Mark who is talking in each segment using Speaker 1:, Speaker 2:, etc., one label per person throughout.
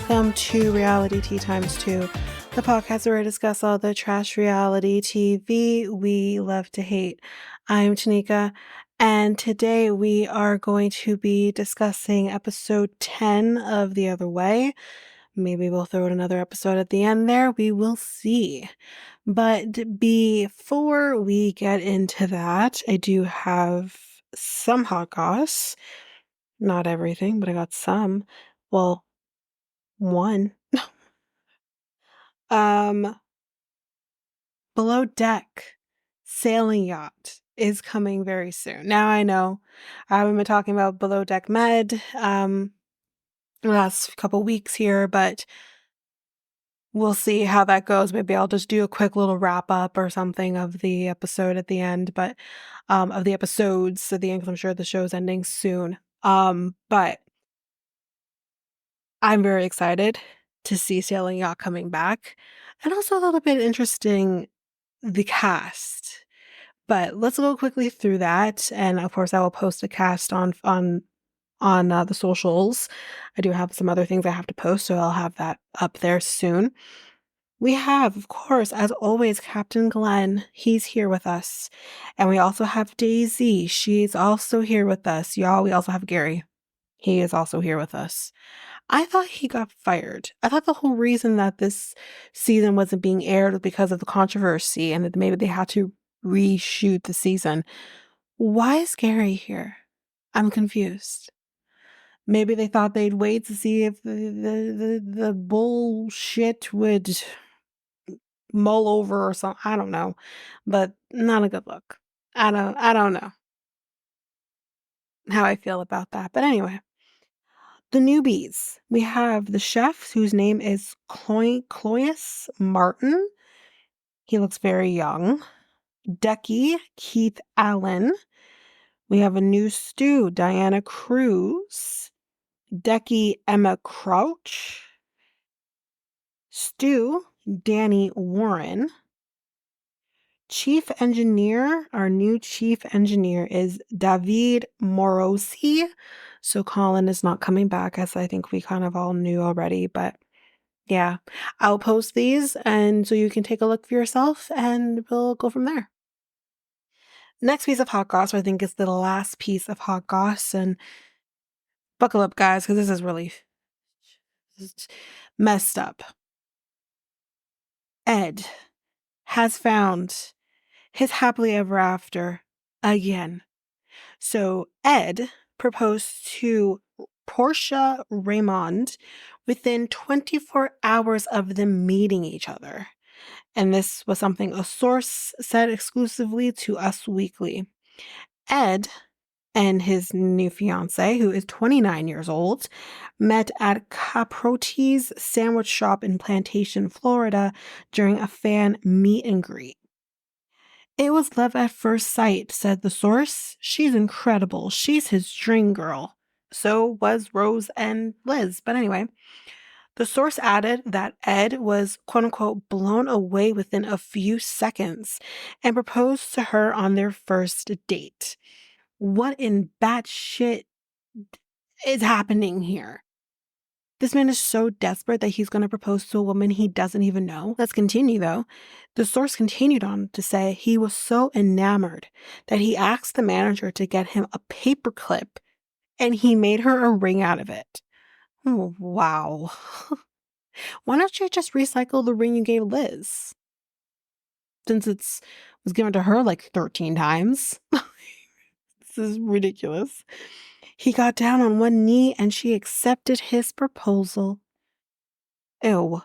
Speaker 1: welcome to Reality Tea Times 2, the podcast where I discuss all the trash reality TV we love to hate. I'm Tanika, and today we are going to be discussing episode 10 of The Other Way. Maybe we'll throw in another episode at the end there. We will see. But before we get into that, I do have some hot goss. Not everything, but I got some. Well, one. Um, Below Deck sailing yacht is coming very soon. Now I know I haven't been talking about Below Deck Med the last couple weeks here, but we'll see how that goes. Maybe I'll just do a quick little wrap up or something of the episode at the end, but of the episodes at the end, 'cause I'm sure the show's ending soon. But I'm very excited to see Sailing Yacht coming back, and also a little bit interesting the cast. But let's go quickly through that, and of course I will post a cast on the socials. I do have some other things I have to post, so I'll have that up there soon. We have, of course, as always, Captain Glenn. He's here with us. And we also have Daisy. She's also here with us. Y'all, we also have Gary. He is also here with us. I thought he got fired. I thought the whole reason that this season wasn't being aired was because of the controversy and that maybe they had to reshoot the season. Why is Gary here? I'm confused. Maybe they thought they'd wait to see if the bullshit would mull over or something. I don't know, but not a good look. I don't know how I feel about that. But anyway, the newbies. We have the chef whose name is Cloyus Martin. He looks very young. Decky Keith Allen. We have a new stew, Diana Cruz. Decky Emma Crouch. Stu Danny Warren. Chief engineer, our new chief engineer is David Morosi. So Colin is not coming back, as I think we kind of all knew already. But yeah, I'll post these and so you can take a look for yourself and we'll go from there. Next piece of hot goss, I think is the last piece of hot goss. And buckle up, guys, because this is really messed up. Ed has found his happily ever after again. So Ed proposed to Portia Raymond within 24 hours of them meeting each other. And this was something a source said exclusively to Us Weekly. Ed and his new fiance, who is 29 years old, met at Caproti's sandwich shop in Plantation, Florida during a fan meet and greet. It was love at first sight, said the source. She's incredible. She's his dream girl. So was Rose and Liz. But anyway, the source added that Ed was, quote unquote, blown away within a few seconds and proposed to her on their first date. What in batshit is happening here? This man is so desperate that he's going to propose to a woman he doesn't even know. Let's continue, though. The source continued on to say he was so enamored that he asked the manager to get him a paperclip, and he made her a ring out of it. Oh, wow. Why don't you just recycle the ring you gave Liz? Since it was given to her like 13 times. This is ridiculous. He got down on one knee and she accepted his proposal. Ew.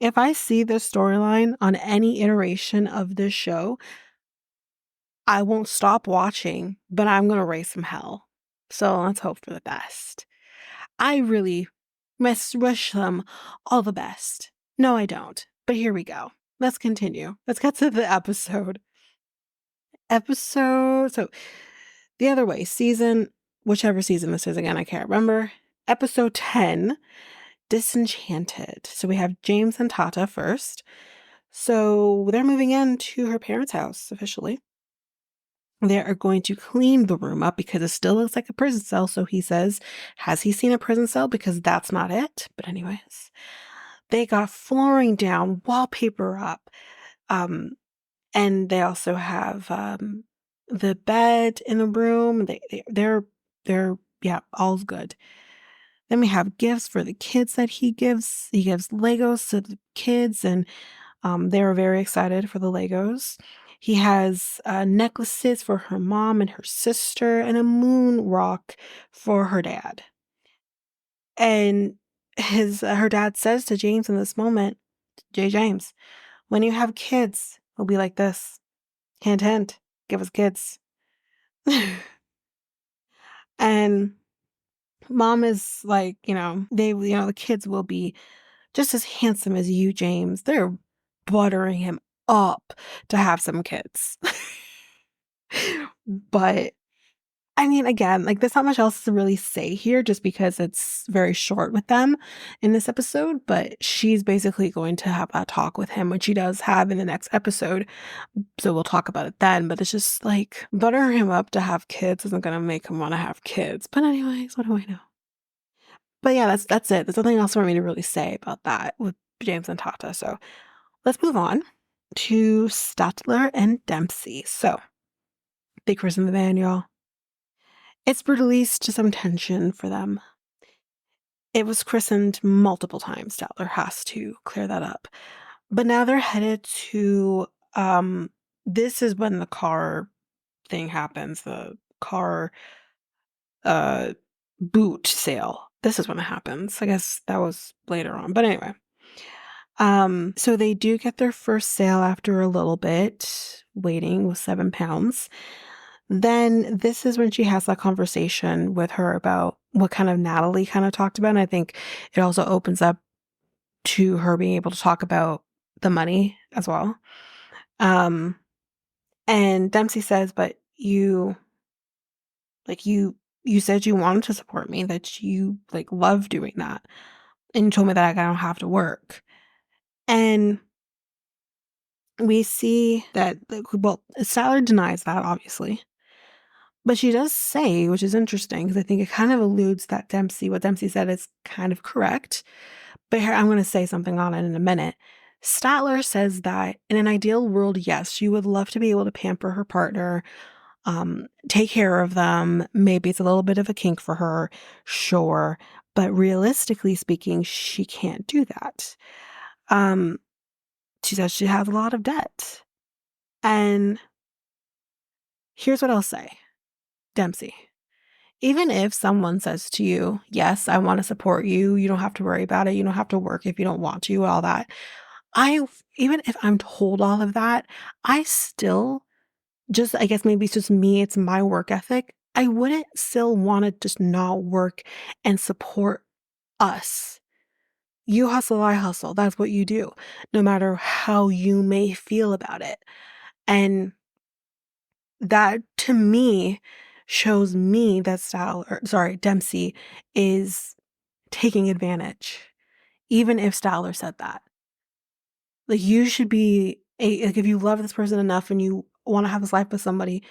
Speaker 1: If I see this storyline on any iteration of this show, I won't stop watching, but I'm going to raise some hell. So let's hope for the best. I really wish them all the best. No, I don't. But here we go. Let's continue. Let's get to the episode. So, The Other Way, whichever season this is again, I can't remember. Episode 10, Disenchanted. So we have James and Tatha first. So they're moving into her parents' house officially. They are going to clean the room up because it still looks like a prison cell. So he says, has he seen a prison cell? Because that's not it. But anyways, they got flooring down, wallpaper up. And they also have the bed in the room. They're yeah, all's good. Then we have gifts for the kids that he gives. He gives Legos to the kids, and they were very excited for the Legos. He has necklaces for her mom and her sister, and a moon rock for her dad. And her dad says to James in this moment, James, when you have kids, it'll be like this. Hint, hint, give us kids. And mom is like, the kids will be just as handsome as you, James. They're buttering him up to have some kids. But I mean, again, like there's not much else to really say here just because it's very short with them in this episode. But she's basically going to have a talk with him, which she does have in the next episode. So we'll talk about it then. But it's just like buttering him up to have kids isn't going to make him want to have kids. But anyways, what do I know? But yeah, that's it. There's nothing else for me to really say about that with James and Tatha. So let's move on to Statler and Dempsey. So they christen the van, y'all. It's released to some tension for them. It was christened multiple times. Statler has to clear that up. But now they're headed to this is when the car thing happens, the car boot sale. This is when it happens. I guess that was later on. But anyway. So they do get their first sale after a little bit, waiting with £7. Then this is when she has that conversation with her about what kind of Natalie kind of talked about. And I think it also opens up to her being able to talk about the money as well. And Dempsey says, but you said you wanted to support me, that you like love doing that. And you told me that I don't have to work. And we see that, well, Statler denies that, obviously. But she does say, which is interesting, because I think it kind of alludes that what Dempsey said is kind of correct. But here, I'm going to say something on it in a minute. Statler says that in an ideal world, yes, she would love to be able to pamper her partner, take care of them. Maybe it's a little bit of a kink for her, sure. But realistically speaking, she can't do that. She says she has a lot of debt. And here's what I'll say, Dempsey. Even if someone says to you, yes, I want to support you, you don't have to worry about it, you don't have to work if you don't want to, all that. Even if I'm told all of that, I still I guess maybe it's just me, it's my work ethic. I wouldn't still want to just not work and support us. You hustle, I hustle. That's what you do, no matter how you may feel about it. And that to me shows me that Dempsey is taking advantage, even if Statler said that. Like, you should be like, if you love this person enough and you want to have this life with somebody,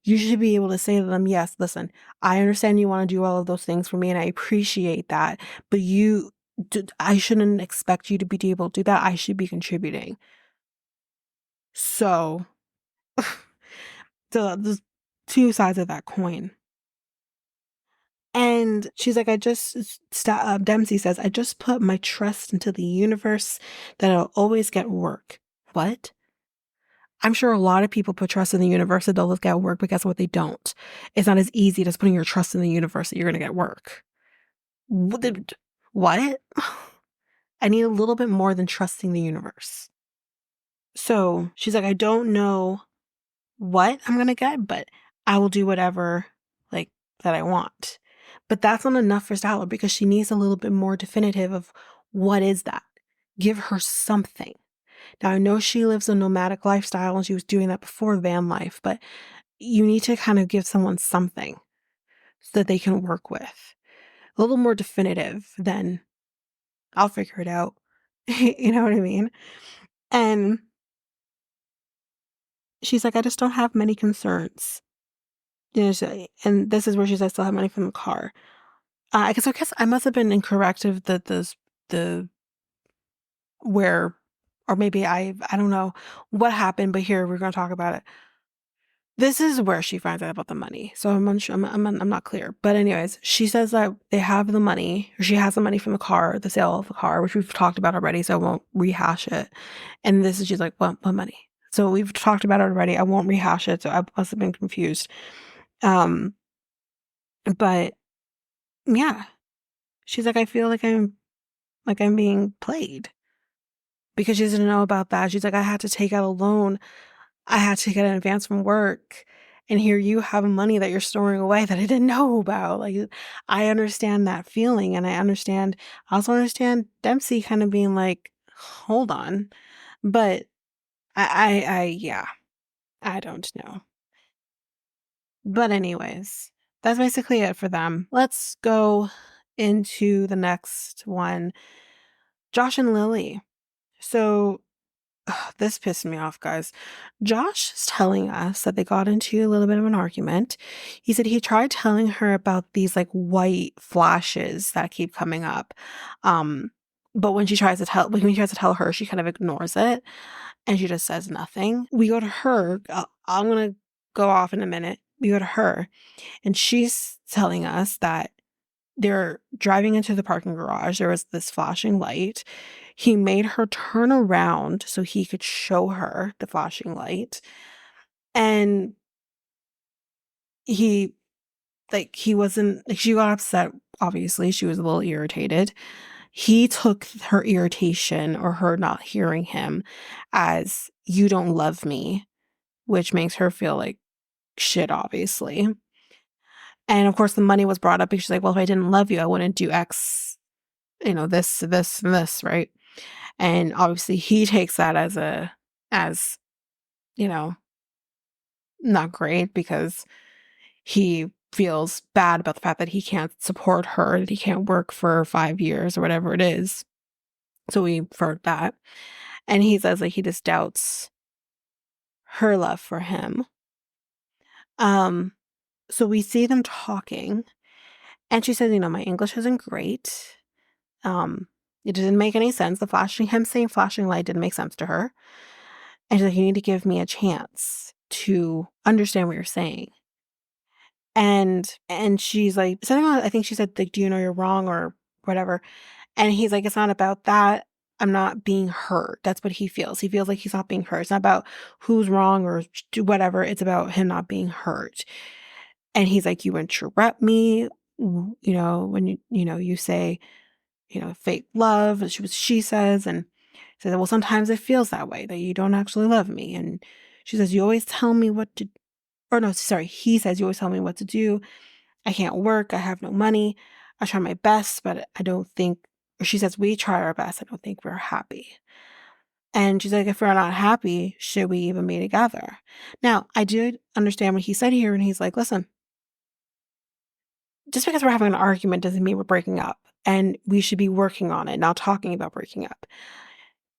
Speaker 1: you should be able to say to them, yes, listen, I understand you want to do all of those things for me and I appreciate that, but I shouldn't expect you to be able to do that. I should be contributing. So, there's two sides of that coin. And she's like, Dempsey says, I just put my trust into the universe that I'll always get work. What? I'm sure a lot of people put trust in the universe that they'll get work, but guess what? They don't. It's not as easy as putting your trust in the universe that you're going to get work. What? I need a little bit more than trusting the universe. So she's like, I don't know what I'm going to get, but I will do whatever that I want. But that's not enough for Statler because she needs a little bit more definitive of what is that. Give her something. Now, I know she lives a nomadic lifestyle and she was doing that before van life, but you need to kind of give someone something so that they can work with. A little more definitive than I'll figure it out. You know what I mean? And she's like, I just don't have many concerns. and this is where she says I still have money from the car. I guess I must have been incorrect of the where, or maybe I don't know what happened, but here we're gonna talk about it. This is where she finds out about the money. So I'm unsure, I'm not clear. But anyways, she says that they have the money, or she has the money from the car, the sale of the car, which we've talked about already, so I won't rehash it. And this is, she's like, what money? So we've talked about it already. I won't rehash it. So I must have been confused. Um, but yeah, she's like, I feel like I'm being played because she doesn't know about that. She's like, I had to take out a loan. I had to get an advance from work. And here you have money that you're storing away that I didn't know about. Like, I understand that feeling. And I also understand Dempsey kind of being like, hold on. But yeah, I don't know. But anyways, that's basically it for them. Let's go into the next one. Josh and Lily. So this pissed me off, guys. Josh is telling us that they got into a little bit of an argument. He said he tried telling her about these like white flashes that keep coming up. But when he tries to tell her, she kind of ignores it and she just says nothing. We go to her. I'm going to go off in a minute. We go to her and she's telling us that they're driving into the parking garage. There was this flashing light. He made her turn around so he could show her the flashing light. And he wasn't, like, she got upset, obviously. She was a little irritated. He took her irritation or her not hearing him as, you don't love me, which makes her feel like shit, obviously. And of course, the money was brought up because she's like, well, if I didn't love you, I wouldn't do X, this, and this, right? And obviously he takes that as, not great because he feels bad about the fact that he can't support her, that he can't work for 5 years or whatever it is. So we've heard that. And he says like he just doubts her love for him. So we see them talking and she says, my English isn't great. It didn't make any sense. Him saying flashing light didn't make sense to her. And she's like, you need to give me a chance to understand what you're saying. And she's like, I think she said, like, do you know you're wrong or whatever? And he's like, it's not about that. I'm not being hurt. That's what he feels. He feels like he's not being hurt. It's not about who's wrong or whatever. It's about him not being hurt. And he's like, you interrupt me, when you say, fake love, she says, and says, well, sometimes it feels that way, that you don't actually love me. And she says, you always tell me what to, or no, sorry, he says, you always tell me what to do. I can't work. I have no money. I try my best, but I don't think, or she says, we try our best. I don't think we're happy. And she's like, if we're not happy, should we even be together? Now, I did understand what he said here, and he's like, listen, just because we're having an argument doesn't mean we're breaking up. And we should be working on it, not talking about breaking up.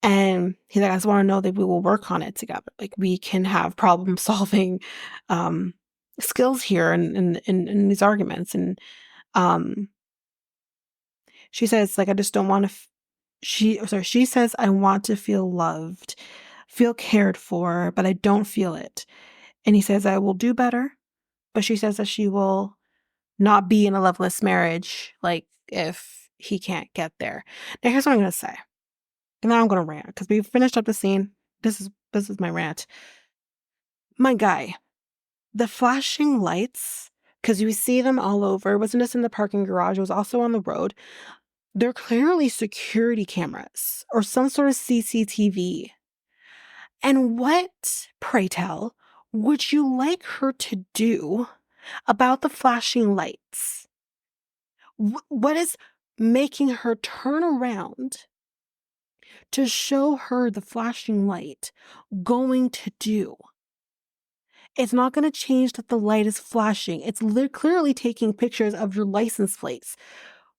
Speaker 1: And he's like, I just want to know that we will work on it together. Like, we can have problem solving skills here in these arguments. And she says, like, I just don't want to, she says, I want to feel loved, feel cared for, but I don't feel it. And he says, I will do better. But she says that she will not be in a loveless marriage, like, if he can't get there. Now, here's what I'm going to say. And now I'm going to rant because we've finished up the scene. This is my rant. My guy, the flashing lights, because you see them all over. It wasn't just in the parking garage. It was also on the road. They're clearly security cameras or some sort of CCTV. And what, pray tell, would you like her to do about the flashing lights? What is making her turn around to show her the flashing light going to do? It's not going to change that the light is flashing. It's clearly taking pictures of your license plates.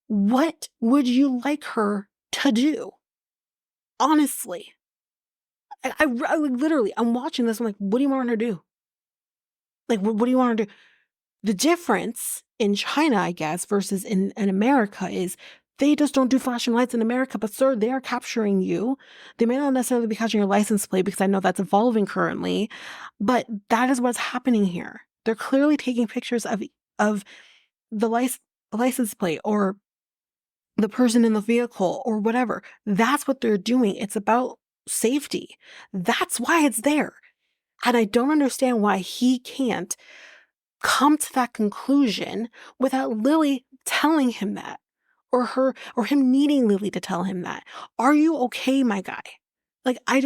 Speaker 1: What would you like her to do? Honestly. I literally, I'm watching this. I'm like, what do you want her to do? Like, what do you want her to do? The difference in China, I guess, versus in America is they just don't do flashing lights in America, but sir, they are capturing you. They may not necessarily be catching your license plate because I know that's evolving currently, but that is what's happening here. They're clearly taking pictures of the license plate or the person in the vehicle or whatever. That's what they're doing. It's about safety. That's why it's there. And I don't understand why he can't come to that conclusion without Lily telling him that, or him needing Lily to tell him that. Are you okay, my guy? Like, I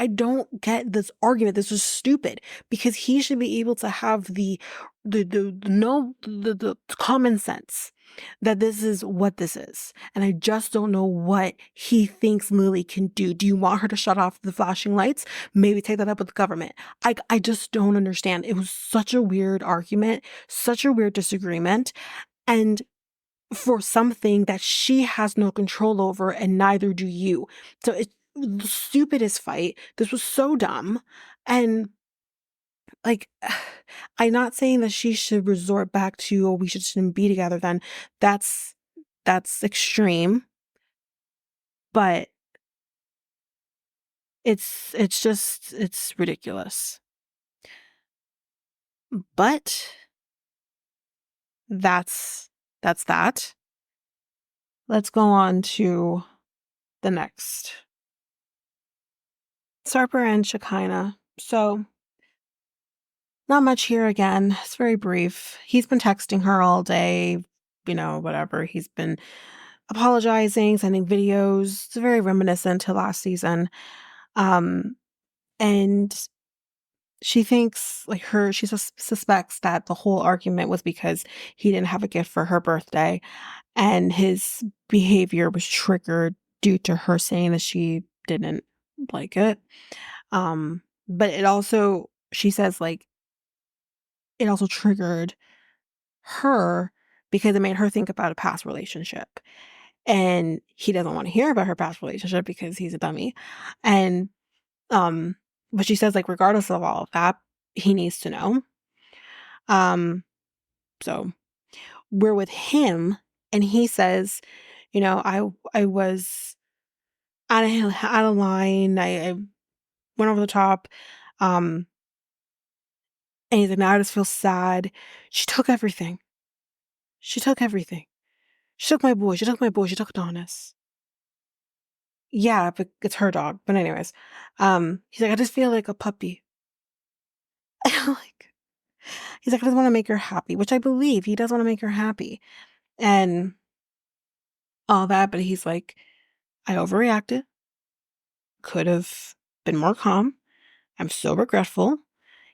Speaker 1: don't get this argument. This is stupid because he should be able to have the common sense that this is what this is. And I just don't know what he thinks Lily can do. Do you want her to shut off the flashing lights? Maybe take that up with the government. I just don't understand. It was such a weird argument, such a weird disagreement. And for something that she has no control over and neither do you. So it's the stupidest fight. This was so dumb. And like, I'm not saying that she should resort back to, oh, we shouldn't be together then. That's extreme. But it's ridiculous. But that's that. Let's go on to the next. Sarper and Shekinah. So, not much here again. It's very brief. He's been texting her all day, whatever. He's been apologizing, sending videos. It's very reminiscent to last season. And she thinks, she suspects that the whole argument was because he didn't have a gift for her birthday, and his behavior was triggered due to her saying that she didn't like it. But it also, she says, it also triggered her because it made her think about a past relationship. And he doesn't want to hear about her past relationship because he's a dummy. And, but she says, regardless of all of that, he needs to know. So we're with him, and he says, I was out of line. I went over the top. And he's like, now I just feel sad. She took everything. She took everything. She took my boy. She took Adonis. Yeah, but it's her dog. But anyways, he's like, I just feel like a puppy. He's like, I just want to make her happy, which I believe he does want to make her happy. And all that, but he's like, I overreacted. Could have been more calm. I'm so regretful.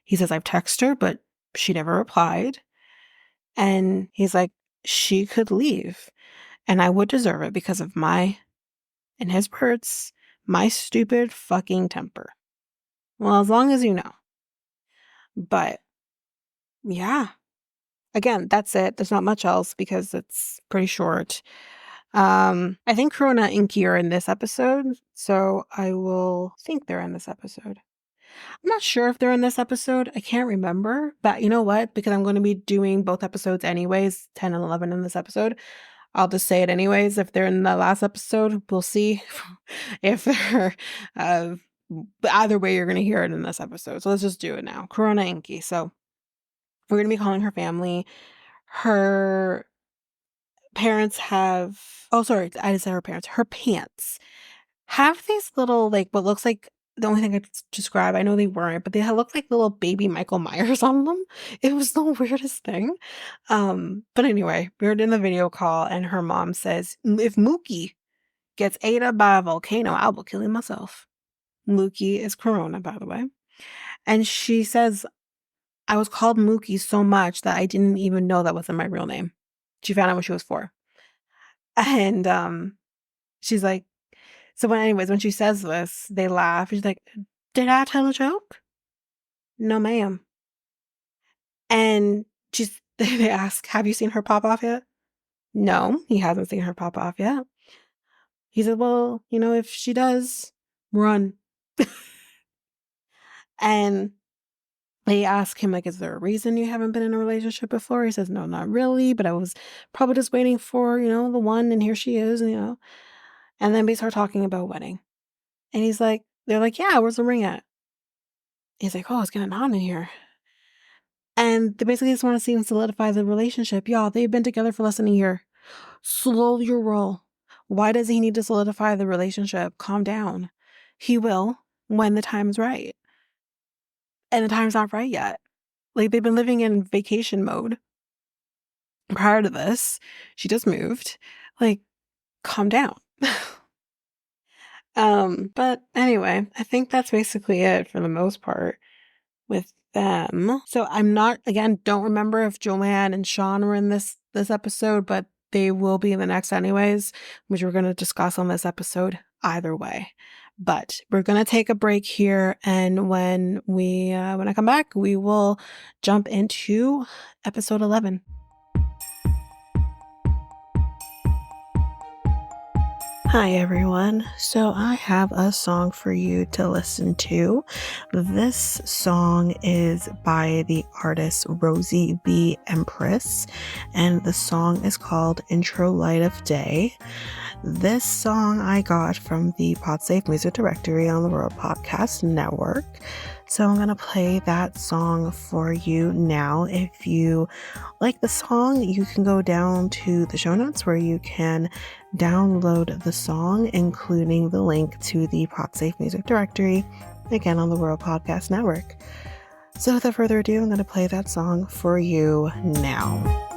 Speaker 1: He says, I've texted her, but she never replied. And he's like, she could leave. And I would deserve it because of in his words, my stupid fucking temper. Well, as long as you know. But, yeah. Again, that's it. There's not much else because it's pretty short. I think Corona and Ingi are in this episode, so I will think they're in this episode. I'm not sure if they're in this episode. I can't remember. But you know what? Because I'm going to be doing both episodes anyways, 10 and 11 in this episode, I'll just say it anyways. If they're in the last episode, we'll see if they're... either way, you're going to hear it in this episode. So let's just do it now. Corona Ingi. So we're going to be calling her family. Her parents have... Oh, sorry. I didn't say her parents. Her pants have these little, what looks like... The only thing I could describe, I know they weren't, but they look like little baby Michael Myers on them. It was the weirdest thing. But anyway, we were in the video call, and her mom says, if Mookie gets ate up by a volcano, I will kill him myself. Mookie is Corona, by the way. And she says, I was called Mookie so much that I didn't even know that wasn't my real name. She found out when she was 4. And she's like, so when she says this, they laugh. She's like, did I tell a joke? No, ma'am. And they ask, have you seen her pop off yet? No, he hasn't seen her pop off yet. He said, well, if she does, run. And They ask him, like, is there a reason you haven't been in a relationship before? He says, no, not really, but I was probably just waiting for, the one, and here she is, And then we start talking about wedding. And they're like, yeah, where's the ring at? He's like, oh, it's getting hot in here. And they basically just want to see him solidify the relationship. Y'all, they've been together for less than a year. Slow your roll. Why does he need to solidify the relationship? Calm down. He will when the time's right. And the time's not right yet. Like, they've been living in vacation mode prior to this. She just moved. Like, calm down. But anyway, I think that's basically it for the most part with them. So I'm not, again, don't remember if Joanne and Sean were in this episode, but they will be in the next anyways, which we're going to discuss on this episode either way. But we're going to take a break here, and when I come back, we will jump into episode 11. Hi everyone. So I have a song for you to listen to. This song is by the artist Rosie B. Empress, and the song is called Intro Light of Day. This song I got from the Podsafe music directory on the World Podcast Network. So I'm going to play that song for you now. If you like the song, you can go down to the show notes where you can download the song, including the link to the Podsafe music directory, again on the World Podcast Network. So without further ado, I'm going to play that song for you now.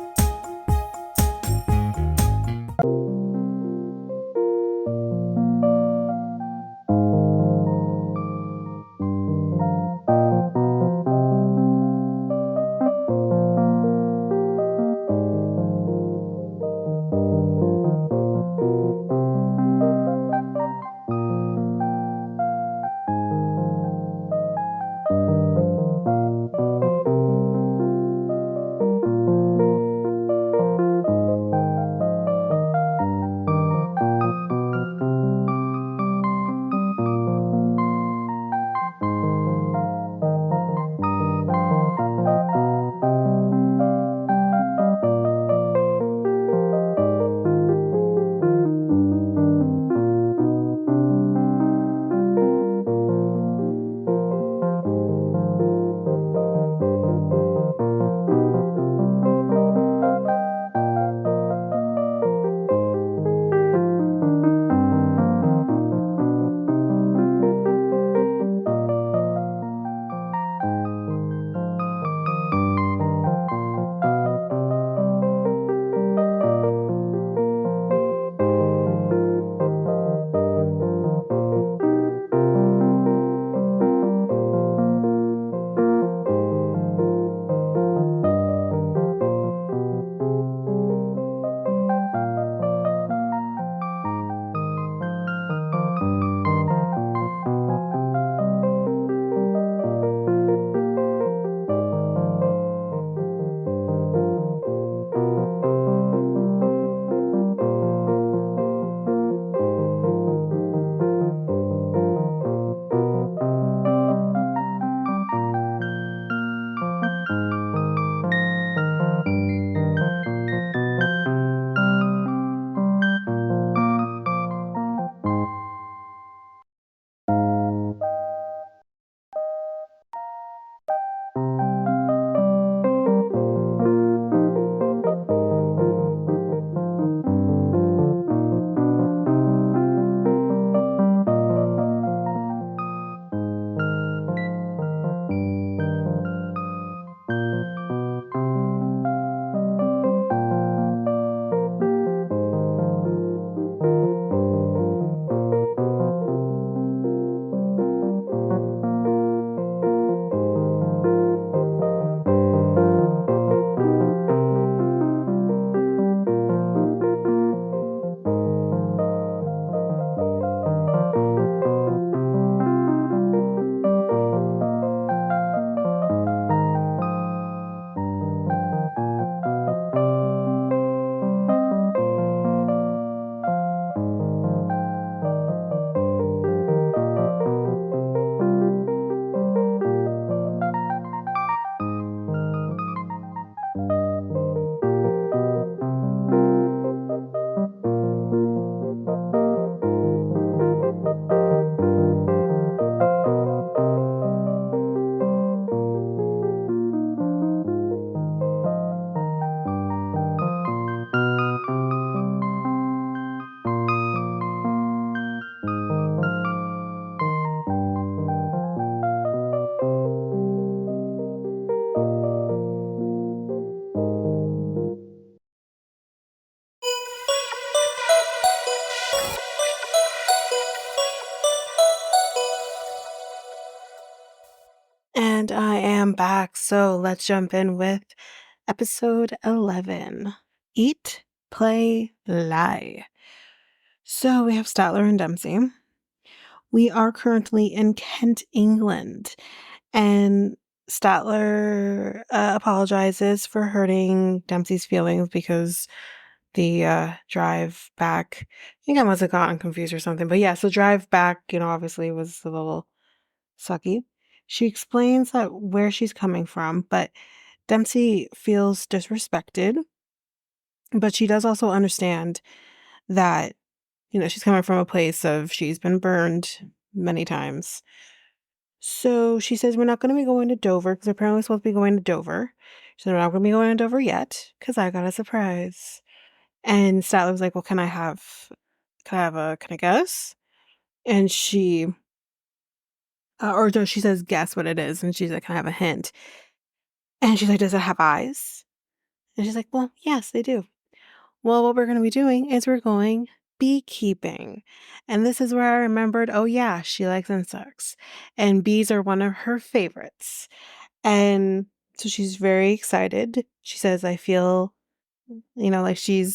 Speaker 1: And I am back, so let's jump in with episode 11. Eat, Play, Lie. So we have Statler and Dempsey. We are currently in Kent, England, and Statler apologizes for hurting Dempsey's feelings because the drive back, I think I must have gotten confused or something, but yes, the drive back, obviously was a little sucky. She explains that where she's coming from, but Dempsey feels disrespected, but she does also understand that, she's coming from a place of she's been burned many times. So she says, we're not going to be going to Dover because apparently we're supposed to be going to Dover. She said, we're not going to be going to Dover yet because I got a surprise. And Statler was like, well, can I guess? And she, or no, she says, guess what it is. And she's like, can I have a hint? And she's like, does it have eyes? And she's like, well, yes, they do. Well, what we're going to be doing is we're going beekeeping. And this is where I remembered, oh yeah, she likes insects. And bees are one of her favorites. And so she's very excited. She says, I feel, like she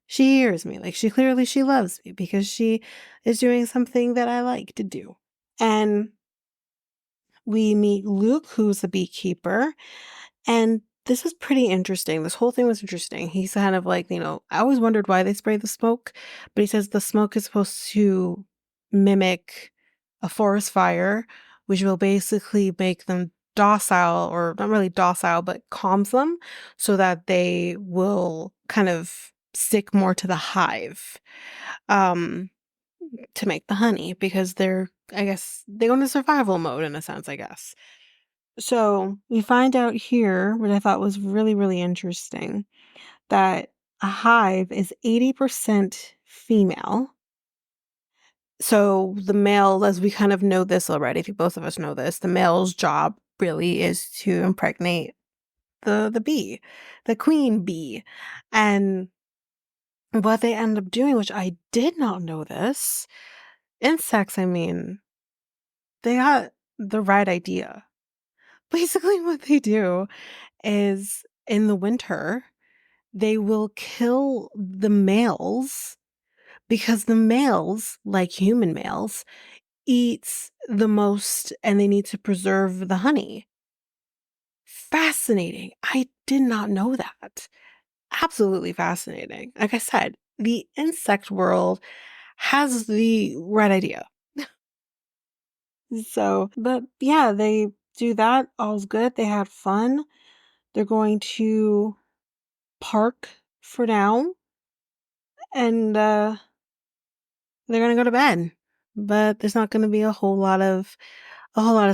Speaker 1: hears me. Like she loves me because she is doing something that I like to do. And we meet Luke, who's the beekeeper. And this was pretty interesting. This whole thing was interesting. He's kind of like, I always wondered why they spray the smoke, but he says the smoke is supposed to mimic a forest fire, which will basically make them docile, or not really docile, but calms them so that they will kind of stick more to the hive to make the honey because I guess, they go into survival mode in a sense, I guess. So we find out here, what I thought was really, really interesting, that a hive is 80% female. So the male, as we kind of know this already, I think both of us know this, the male's job really is to impregnate the bee, the queen bee. And what they end up doing, which I did not know this, insects, they got the right idea. Basically what they do is in the winter, they will kill the males because the males, like human males, eats the most and they need to preserve the honey. Fascinating. I did not know that. Absolutely fascinating. Like I said, the insect world has the right idea. So, but yeah, they do that. All's good. They had fun. They're going to park for now. And they're gonna go to bed. But there's not gonna be a whole lot of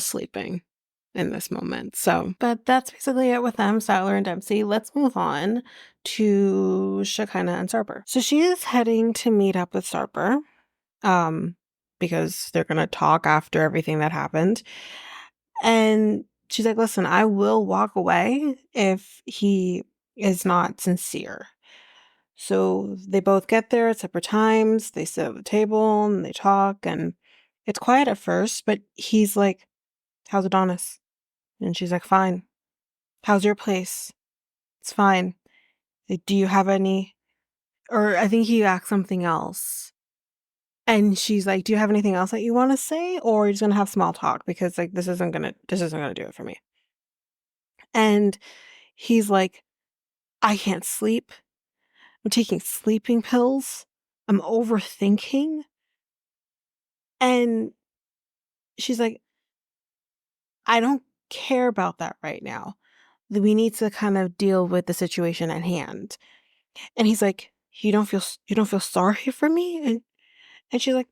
Speaker 1: sleeping in this moment. So, but that's basically it with them, Statler and Dempsey. Let's move on to Shekinah and Sarper. So she is heading to meet up with Sarper, because they're gonna talk after everything that happened. And she's like, listen, I will walk away if he is not sincere. So they both get there at separate times. They sit at the table and they talk, and it's quiet at first, but he's like, how's Adonis? And she's like, fine. How's your place? It's fine. Like, do you have any, or I think he asked something else. And she's like, do you have anything else that you want to say? Or are you just going to have small talk? Because like, this isn't going to do it for me. And he's like, I can't sleep. I'm taking sleeping pills. I'm overthinking. And she's like, I don't care about that right now. We need to kind of deal with the situation at hand. And he's like, you don't feel sorry for me? And she's like,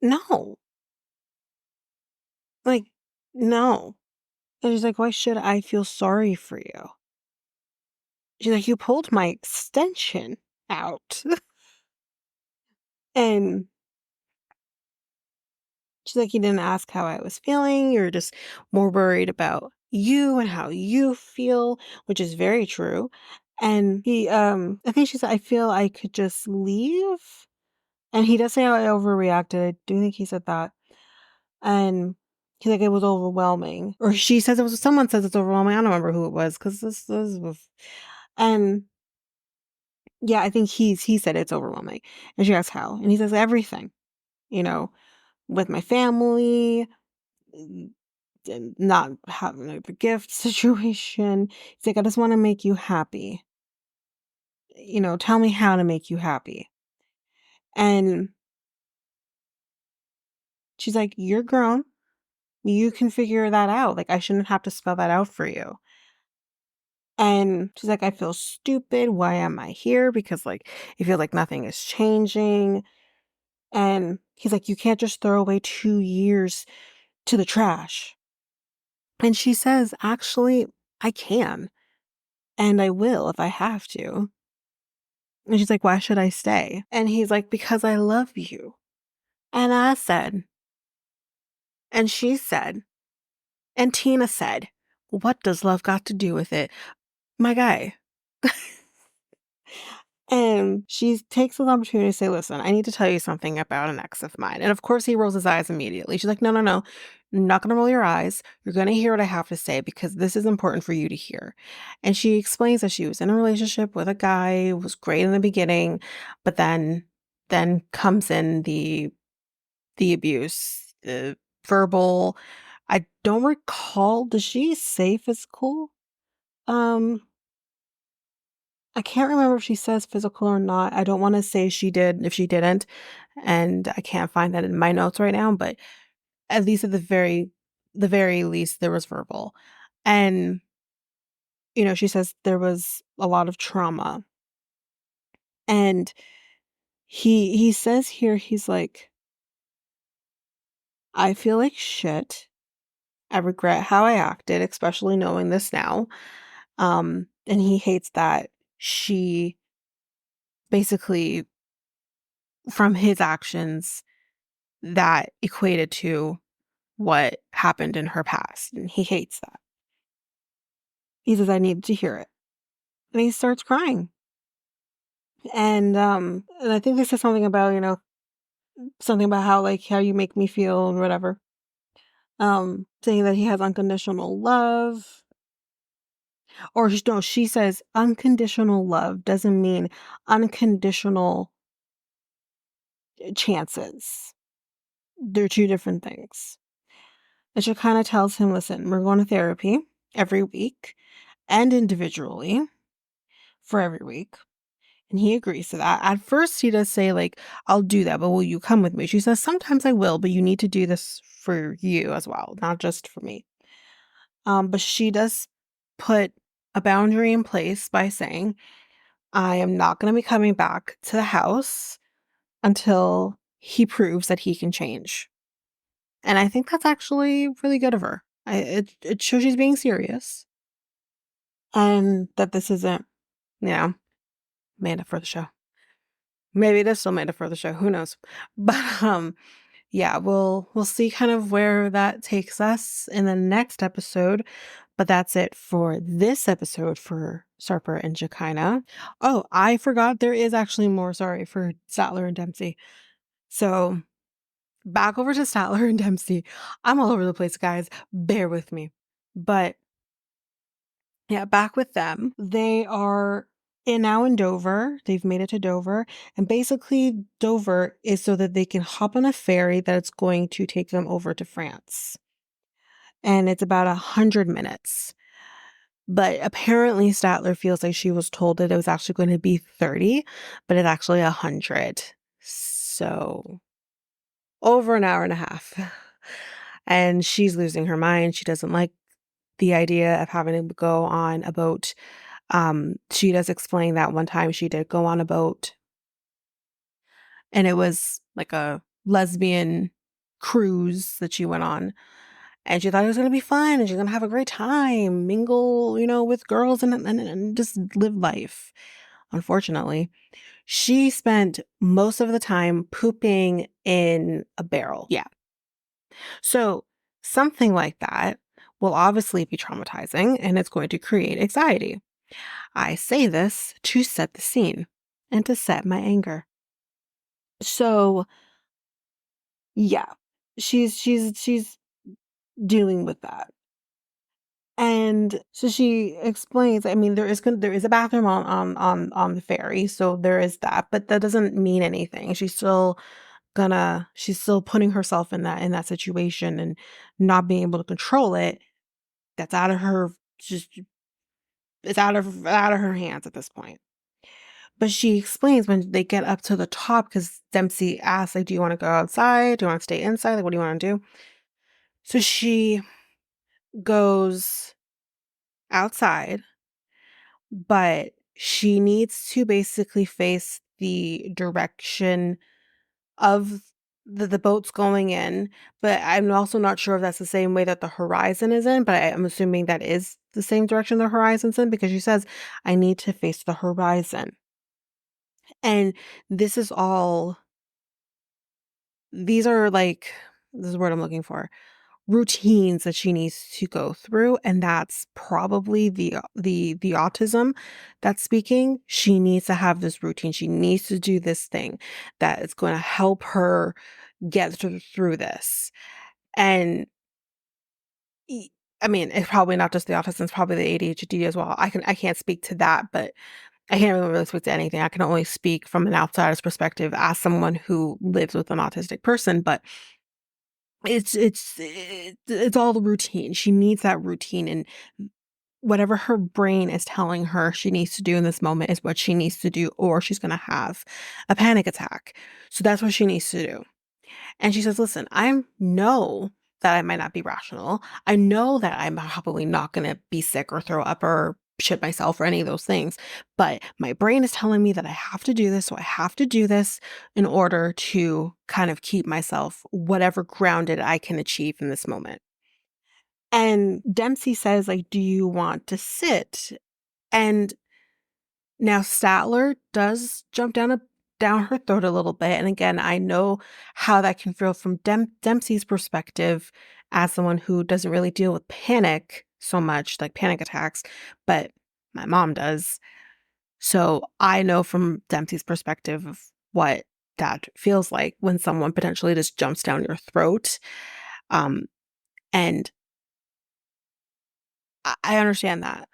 Speaker 1: no. Like, no. And she's like, why should I feel sorry for you? She's like, you pulled my extension out. And she's like, you didn't ask how I was feeling. You're just more worried about you and how you feel, which is very true. And he, I think she said, I feel I could just leave. And he does say I overreacted. I do think he said that. And He's like, it was overwhelming. Or she says it was, someone says it's overwhelming. I don't remember who it was, because this was, and yeah, I think he said it's overwhelming. And she asks how. And he says, everything, you know, with my family, and not having like, the gift situation. He's like, I just want to make you happy. You know, tell me how to make you happy. And she's like, you're grown. You can figure that out. Like, I shouldn't have to spell that out for you. And she's like, I feel stupid. Why am I here? Because, like, it feels like nothing is changing. And he's like, you can't just throw away 2 years to the trash. And she says, actually, I can. And I will if I have to. And she's like, why should I stay? And he's like, because I love you. And I said, and she said, and Tina said, what does love got to do with it? My guy. And she takes the opportunity to say, listen, I need to tell you something about an ex of mine. And of course, he rolls his eyes immediately. She's like, no, no, no. You're not going to roll your eyes. You're going to hear what I have to say because this is important for you to hear. And she explains that she was in a relationship with a guy who was great in the beginning, but then comes in the abuse, the verbal. I don't recall. Does she say physical? I can't remember if she says physical or not. I don't want to say she did if she didn't, and I can't find that in my notes right now, but at least at the very least there was verbal. And you know, she says there was a lot of trauma. And he says here, he's like, I feel like shit. I regret how I acted, especially knowing this now. And he hates that she basically, from his actions, that equated to what happened in her past. And he hates that. He says, I needed to hear it. And he starts crying. And I think they said something about, you know, something about how, like, how you make me feel and whatever. Saying that he has unconditional love. Or no, she says unconditional love doesn't mean unconditional chances. They're two different things. And she kind of tells him, listen, we're going to therapy every week and individually for every week. And he agrees to that. At first, he does say, like, I'll do that, but will you come with me? She says, sometimes I will, but you need to do this for you as well, not just for me. But she does put a boundary in place by saying, I am not going to be coming back to the house until he proves that he can change. And I think that's actually really good of her. It shows she's being serious. And that this isn't, you know, made up for the show. Maybe it is still made up for the show. Who knows? But yeah, we'll see kind of where that takes us in the next episode. But that's it for this episode for Sarper and Shekinah. Oh, I forgot there is actually more, sorry, for Statler and Dempsey. So back over to Statler and Dempsey. I'm all over the place, guys. Bear with me. But yeah, back with them. They are now in Dover. They've made it to Dover. And basically, Dover is so that they can hop on a ferry that's going to take them over to France. And it's about 100 minutes. But apparently, Statler feels like she was told that it was actually going to be 30, but it's actually 100. So over an hour and a half. And she's losing her mind. She doesn't like the idea of having to go on a boat. She does explain that one time she did go on a boat and it was like a lesbian cruise that she went on, and she thought it was going to be fun and she's going to have a great time, mingle, you know, with girls and just live life. Unfortunately, she spent most of the time pooping in a barrel. Yeah. So something like that will obviously be traumatizing and it's going to create anxiety. I say this to set the scene and to set my anger. So yeah, she's dealing with that. And so she explains, I mean, there is a bathroom on the ferry, so there is that, but that doesn't mean anything. She's still putting herself in that situation and not being able to control it. That's out of her just it's out of her hands at this point. But she explains when they get up to the top, because Dempsey asks, like, do you want to go outside? Do you want to stay inside? Like, what do you want to do? So she goes outside, but she needs to basically face the direction of the boat's going in. But I'm also not sure if that's the same way that the horizon is in, but I'm assuming that is the same direction the horizon's in, because she says, I need to face the horizon. And this is all, these are like, this is what I'm looking for, routines that she needs to go through, and that's probably the autism that's speaking. She needs to have this routine. She needs to do this thing that is going to help her get through this. And I mean, it's probably not just the autism, it's probably the ADHD as well. I can't speak to that, but I can't really speak to anything. I can only speak from an outsider's perspective as someone who lives with an autistic person, but it's all the routine. She needs that routine, and whatever her brain is telling her she needs to do in this moment is what she needs to do, or she's going to have a panic attack. So that's what she needs to do. And she says, listen, I know that I might not be rational. I know that I'm probably not going to be sick or throw up or shit myself or any of those things. But my brain is telling me that I have to do this. So I have to do this in order to kind of keep myself whatever grounded I can achieve in this moment. And Dempsey says, like, do you want to sit? And now Statler does jump down her throat a little bit. And again, I know how that can feel from Dempsey's perspective as someone who doesn't really deal with panic so much, like panic attacks, but my mom does. So I know from Dempsey's perspective of what that feels like when someone potentially just jumps down your throat. And I understand that.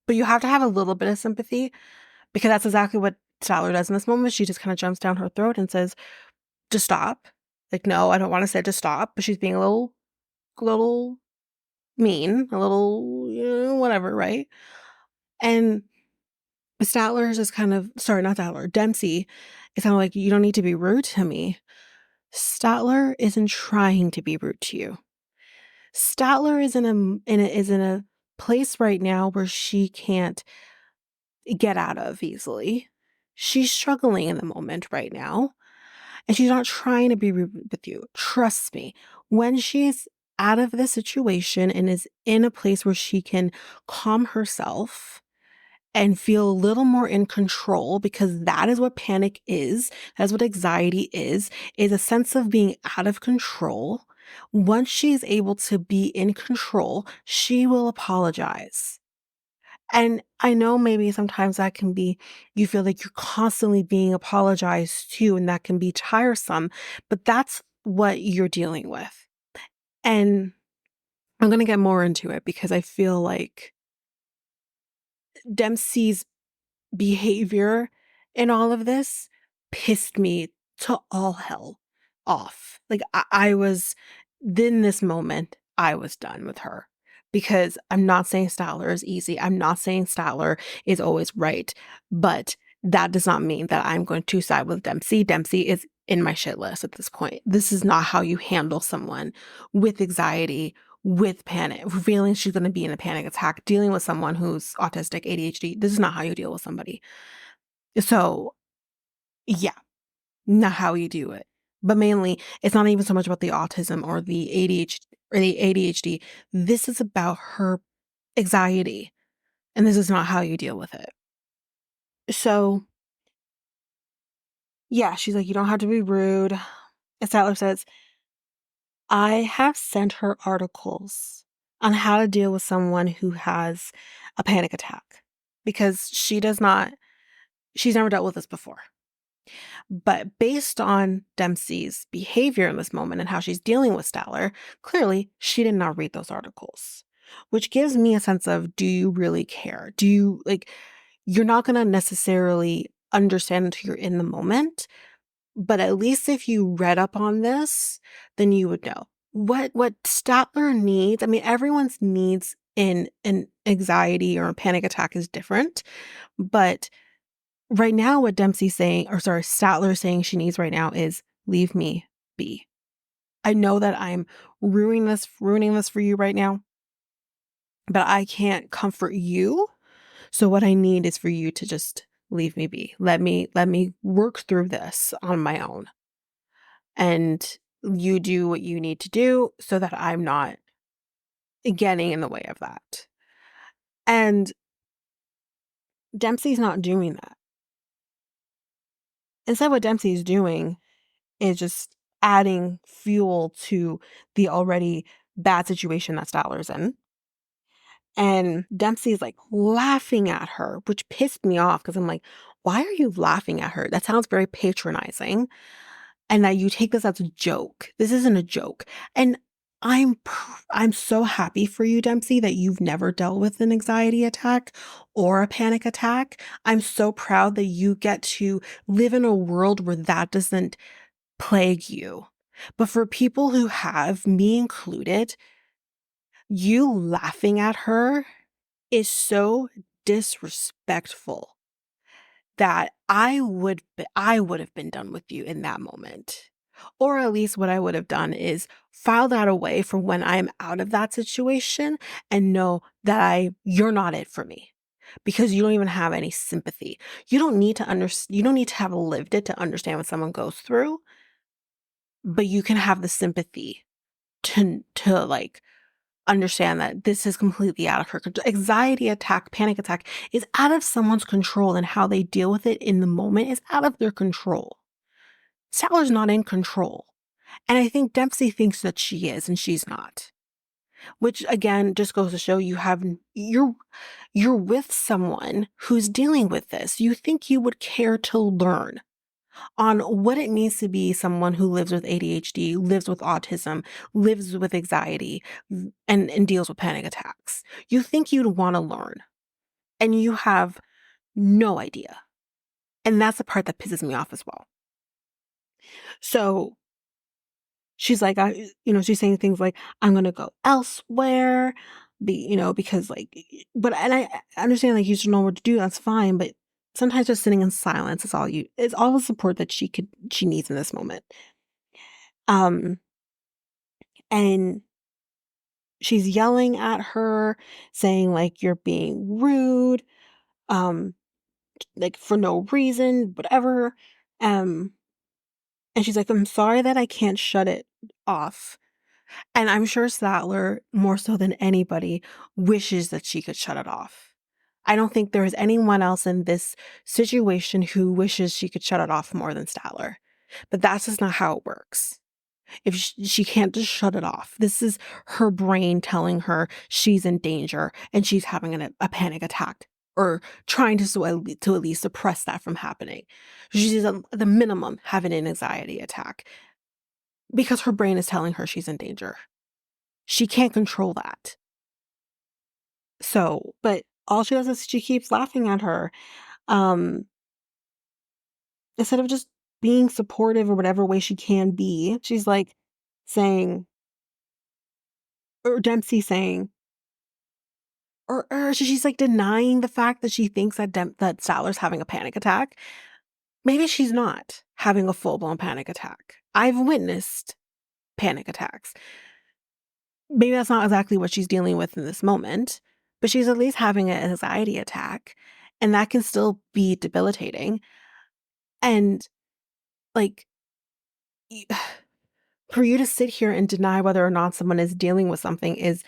Speaker 1: But you have to have a little bit of sympathy, because that's exactly what Statler does in this moment. She just kind of jumps down her throat and says, just stop. Like, no, I don't want to say to stop, but she's being a little mean, a little, whatever, right? And Statler is just kind of, sorry, not Statler, Dempsey is kind of like, you don't need to be rude to me. Statler isn't trying to be rude to you. Statler is in a place right now where she can't get out of easily. She's struggling in the moment right now, and she's not trying to be rude with you. Trust me, when she's out of the situation and is in a place where she can calm herself and feel a little more in control, because that is what panic is, that's what anxiety is a sense of being out of control. Once she's able to be in control, she will apologize. And I know maybe sometimes that can be, you feel like you're constantly being apologized to, and that can be tiresome, but that's what you're dealing with. And I'm going to get more into it, because I feel like Dempsey's behavior in all of this pissed me to all hell off. Like, I was, in this moment, I was done with her, because I'm not saying Statler is easy. I'm not saying Statler is always right, but that does not mean that I'm going to side with Dempsey. Dempsey is in my shit list at this point. This is not how you handle someone with anxiety, with panic, feeling she's going to be in a panic attack, dealing with someone who's autistic, ADHD. This is not how you deal with somebody. So, yeah, not how you do it. But mainly, it's not even so much about the autism or the ADHD. This is about her anxiety, and this is not how you deal with it. So, yeah, she's like, you don't have to be rude. As Statler says, I have sent her articles on how to deal with someone who has a panic attack, because she's never dealt with this before. But based on Dempsey's behavior in this moment and how she's dealing with Statler, clearly she did not read those articles, which gives me a sense of, do you really care? Do you, like, you're not going to necessarily understand until you're in the moment, but at least if you read up on this, then you would know. What Statler needs, I mean, everyone's needs in an anxiety or a panic attack is different, but right now, what Statler saying she needs right now is leave me be. I know that I'm ruining this for you right now, but I can't comfort you. So what I need is for you to just leave me be. Let me work through this on my own. And you do what you need to do so that I'm not getting in the way of that. And Dempsey's not doing that. Instead, what Dempsey's doing is just adding fuel to the already bad situation that Statler's in. And Dempsey's like laughing at her, which pissed me off because I'm like, why are you laughing at her? That sounds very patronizing. And that you take this as a joke. This isn't a joke. And I'm so happy for you, Dempsey, that you've never dealt with an anxiety attack or a panic attack. I'm so proud that you get to live in a world where that doesn't plague you. But for people who have, me included, you laughing at her is so disrespectful that I would have been done with you in that moment. Or at least what I would have done is file that away for when I'm out of that situation and know that you're not it for me. Because you don't even have any sympathy. You don't need to have lived it to understand what someone goes through. But you can have the sympathy to like understand that this is completely out of her control. Anxiety attack, panic attack is out of someone's control, and how they deal with it in the moment is out of their control. Sally's not in control. And I think Dempsey thinks that she is, and she's not. Which again just goes to show you're with someone who's dealing with this. You think you would care to learn on what it means to be someone who lives with ADHD, lives with autism, lives with anxiety, and deals with panic attacks. You think you'd want to learn, and you have no idea. And that's the part that pisses me off as well. So she's like, she's saying things like, I'm going to go elsewhere, because and I understand like you should know what to do. That's fine. But sometimes just sitting in silence is all the support that she needs in this moment. And she's yelling at her, saying like, you're being rude, like for no reason, whatever. And she's like, I'm sorry that I can't shut it off. And I'm sure Statler, more so than anybody, wishes that she could shut it off. I don't think there is anyone else in this situation who wishes she could shut it off more than Statler. But that's just not how it works. If she can't just shut it off. This is her brain telling her she's in danger and she's having a panic attack, or trying to at least suppress that from happening. She's at the minimum having an anxiety attack because her brain is telling her she's in danger. She can't control that. So, but all she does is she keeps laughing at her. Instead of just being supportive or whatever way she can be, she's like saying, or Dempsey saying, or she's like denying the fact that she thinks that Statler's having a panic attack. Maybe she's not having a full-blown panic attack. I've witnessed panic attacks. Maybe that's not exactly what she's dealing with in this moment, but she's at least having an anxiety attack, and that can still be debilitating. And like, for you to sit here and deny whether or not someone is dealing with something is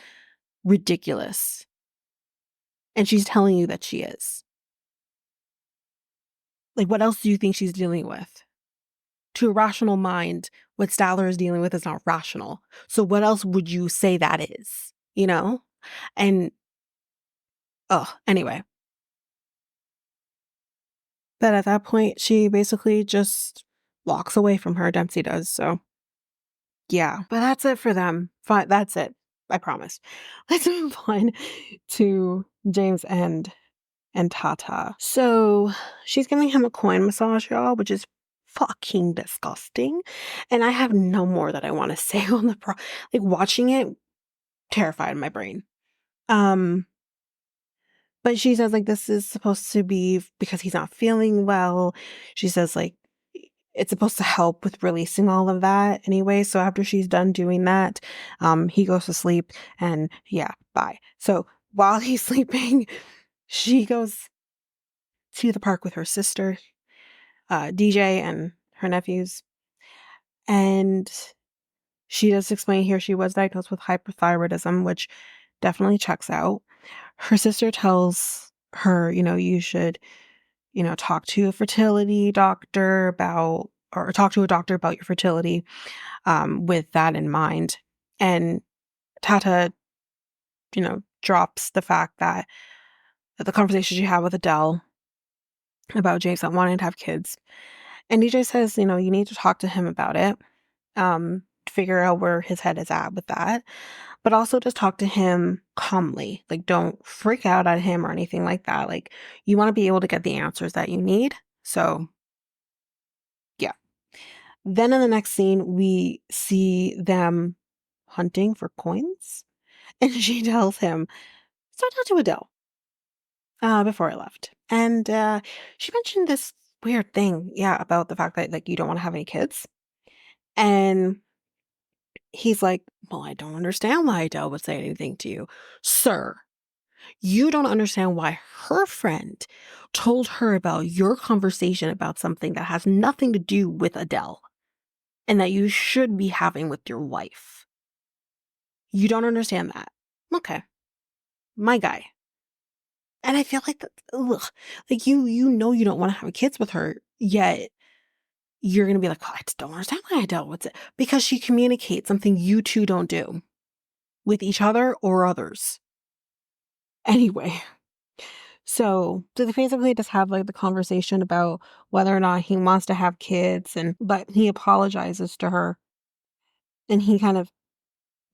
Speaker 1: ridiculous. And she's telling you that she is. Like, what else do you think she's dealing with? To a rational mind, what Statler is dealing with is not rational. So what else would you say that is? And, anyway. that at that point, she basically just walks away from her. Dempsey does. So, yeah. But that's it for them. Fine. That's it. I promise. Let's move on to James and Tatha. So she's giving him a coin massage, y'all, which is fucking disgusting. And I have no more that I want to say on the like watching it terrified my brain. But she says like this is supposed to be because he's not feeling well. She says like it's supposed to help with releasing all of that anyway. So after she's done doing that, he goes to sleep and yeah, bye. So while he's sleeping, she goes to the park with her sister, DJ, and her nephews. And she does explain here she was diagnosed with hyperthyroidism, which definitely checks out. Her sister tells her, you should, talk to a fertility doctor about, or talk to a doctor about your fertility with that in mind. And Tatha, drops the fact that the conversation she had with Adele about James not wanting to have kids. And DJ says, you need to talk to him about it, figure out where his head is at with that, but also just talk to him calmly. Like, don't freak out at him or anything like that. Like, you want to be able to get the answers that you need. So, yeah. Then in the next scene, we see them hunting for coins. And she tells him, so I talked to Adele before I left. And she mentioned this weird thing, about the fact that, like, you don't want to have any kids. And he's like, well, I don't understand why Adele would say anything to you. Sir, you don't understand why her friend told her about your conversation about something that has nothing to do with Adele and that you should be having with your wife. You don't understand that. Okay. My guy. And I feel like that, like you don't want to have kids with her, yet you're going to be like, oh, I just don't understand why Adele would say, because she communicates something you two don't do with each other or others. Anyway, so they basically just have like the conversation about whether or not he wants to have kids, but he apologizes to her, and he kind of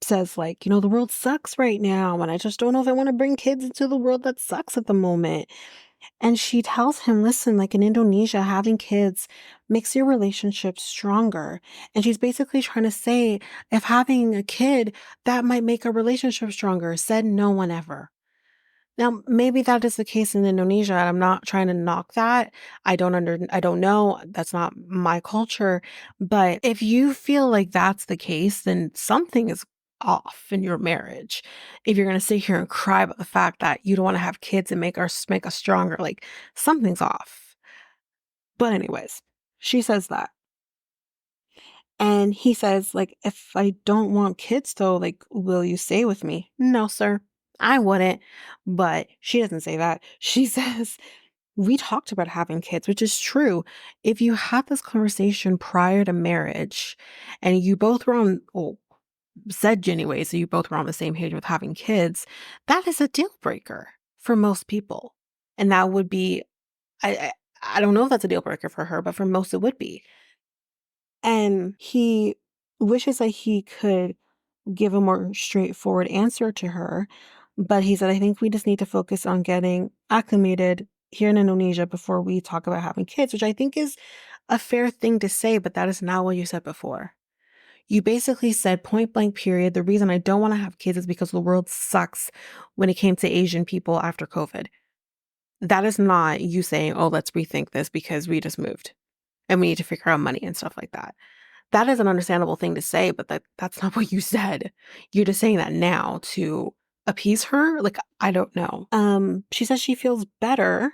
Speaker 1: says like, the world sucks right now, and I just don't know if I want to bring kids into the world that sucks at the moment. And she tells him, listen, like in Indonesia, having kids makes your relationship stronger. And she's basically trying to say, if having a kid, that might make a relationship stronger, said no one ever. Now, maybe that is the case in Indonesia. I'm not trying to knock that. I don't know. That's not my culture. But if you feel like that's the case, then something is off in your marriage. If you're going to sit here and cry about the fact that you don't want to have kids and make us stronger, like something's off. But anyways, she says that. And he says, like, if I don't want kids though, like, will you stay with me? No, sir. I wouldn't. But she doesn't say that. She says, we talked about having kids, which is true. If you had this conversation prior to marriage and you both were said anyway, so you both were on the same page with having kids, that is a deal breaker for most people. And that would be, I don't know if that's a deal breaker for her, but for most it would be. And he wishes that he could give a more straightforward answer to her. But he said, I think we just need to focus on getting acclimated here in Indonesia before we talk about having kids, which I think is a fair thing to say, but that is not what you said before. You basically said point blank period, the reason I don't want to have kids is because the world sucks when it came to Asian people after COVID. That is not you saying, oh, let's rethink this because we just moved and we need to figure out money and stuff like that. That is an understandable thing to say, but that's not what you said. You're just saying that now to appease her. Like, I don't know. She says she feels better,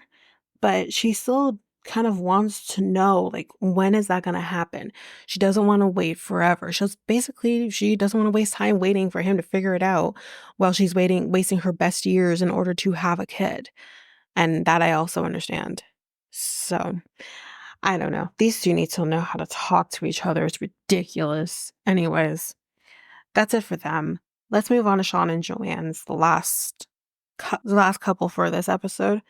Speaker 1: but she still kind of wants to know, like, when is that going to happen? She doesn't want to wait forever. She doesn't want to waste time waiting for him to figure it out while she's wasting her best years in order to have a kid. And that I also understand. So I don't know. These two need to know how to talk to each other. It's ridiculous. Anyways, that's it for them. Let's move on to Sean and Joanne's the last couple for this episode.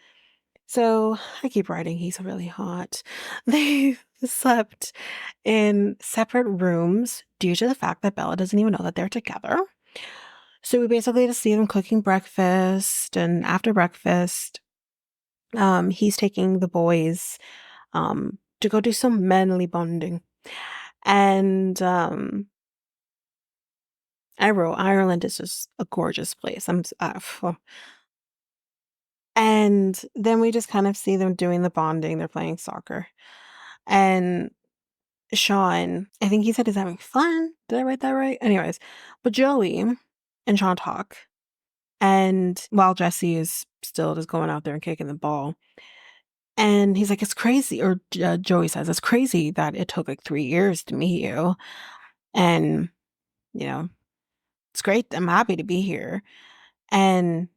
Speaker 1: So I keep writing, he's really hot. They slept in separate rooms due to the fact that Bella doesn't even know that they're together. So we basically just see them cooking breakfast, and after breakfast, he's taking the boys to go do some manly bonding. And I wrote, Ireland is just a gorgeous place. And then we just kind of see them doing the bonding. They're playing soccer. And Sean, I think he said he's having fun. Did I write that right? Anyways, but Joey and Sean talk. And while Jesse is still just going out there and kicking the ball. And he's like, it's crazy. Or Joey says, it's crazy that it took like 3 years to meet you. And, you know, it's great. I'm happy to be here. And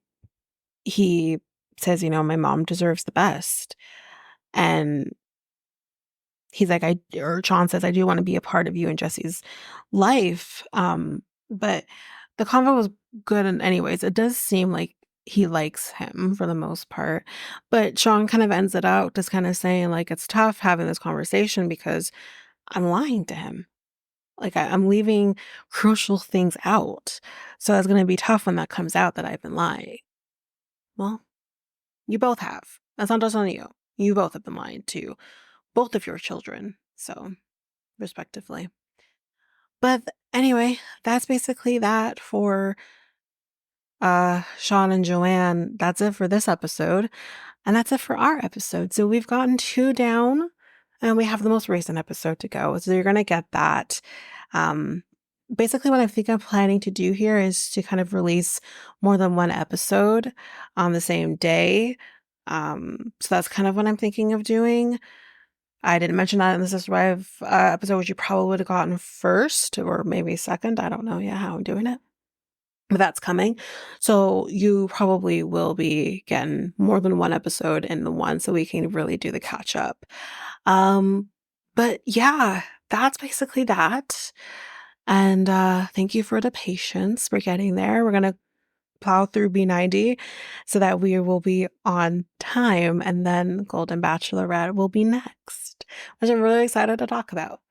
Speaker 1: he says, you know, my mom deserves the best. And he's like, or Sean says, I do want to be a part of you and Jesse's life. But the convo was good anyways. It does seem like he likes him for the most part. But Sean kind of ends it out just kind of saying, like, it's tough having this conversation because I'm lying to him. Like, I'm leaving crucial things out. So it's going to be tough when that comes out that I've been lying. Well, you both have. That's not just on you. You both have been lying to both of your children. So, respectively. But anyway, that's basically that for Sean and Joanne. That's it for this episode. And that's it for our episode. So we've gotten 2 down and we have the most recent episode to go. So you're going to get that. Basically what I think I'm planning to do here is to kind of release more than one episode on the same day. So that's kind of what I'm thinking of doing. I didn't mention that in the Sister Wife episode, which you probably would have gotten first or maybe second. I don't know yet how I'm doing it. But that's coming. So you probably will be getting more than one episode in the one so we can really do the catch up. But yeah, that's basically that. And thank you for the patience. We're getting there. We're going to plow through B90 so that we will be on time. And then Golden Bachelorette will be next, which I'm really excited to talk about.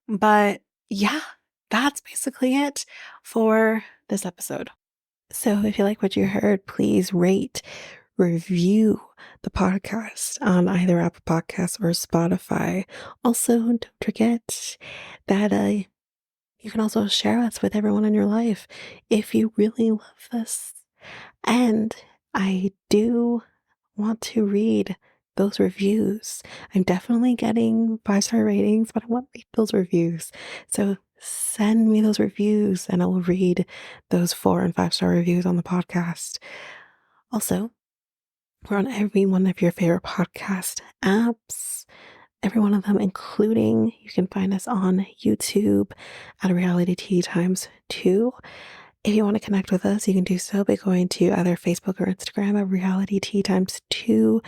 Speaker 1: But yeah, that's basically it for this episode. So if you like what you heard, please rate, review the podcast on either Apple Podcasts or Spotify. Also, don't forget that you can also share us with everyone in your life if you really love this. And I do want to read those reviews. I'm definitely getting 5-star ratings, but I want to read those reviews. So send me those reviews and I'll read those 4 and 5-star reviews on the podcast. Also, we're on every one of your favorite podcast apps. Every one of them, including you can find us on YouTube at Reality Tea Times 2. If you want to connect with us, you can do so by going to either Facebook or Instagram at Reality Tea Times 2.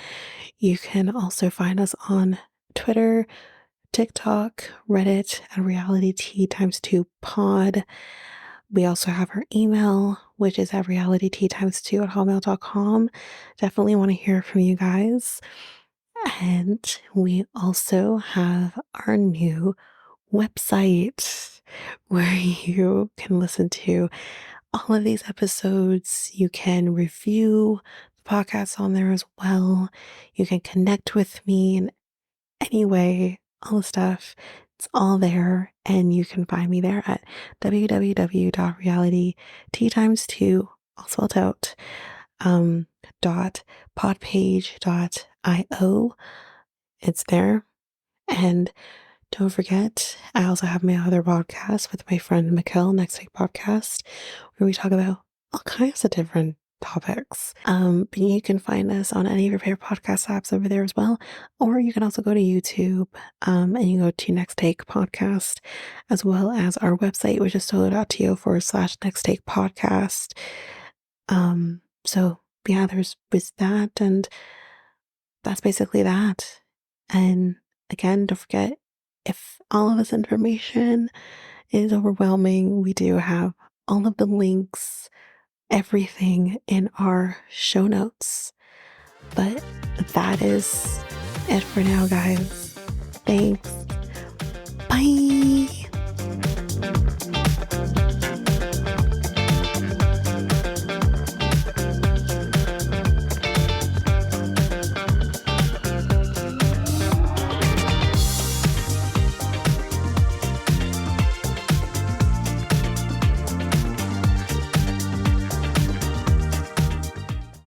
Speaker 1: You can also find us on Twitter, TikTok, Reddit at Reality Tea Times 2 Pod. We also have our email, which is at realityteatimes2 at hotmail.com. Definitely want to hear from you guys. And we also have our new website where you can listen to all of these episodes. You can review the podcast on there as well. You can connect with me in any way, all the stuff. It's all there. And you can find me there at www.realityteatimes2, all spelled out, .podpage.io. It's there. And don't forget, I also have my other podcast with my friend Mikkel, Next Take Podcast, where we talk about all kinds of different topics. But you can find us on any of your favorite podcast apps over there as well. Or you can also go to YouTube and you go to Next Take Podcast, as well as our website, which is solo.to/Next Take Podcast. So yeah, there's that, and that's basically that. And again, don't forget, if all of this information is overwhelming, we do have all of the links, everything in our show notes. But that is it for now, guys. Thanks. Bye.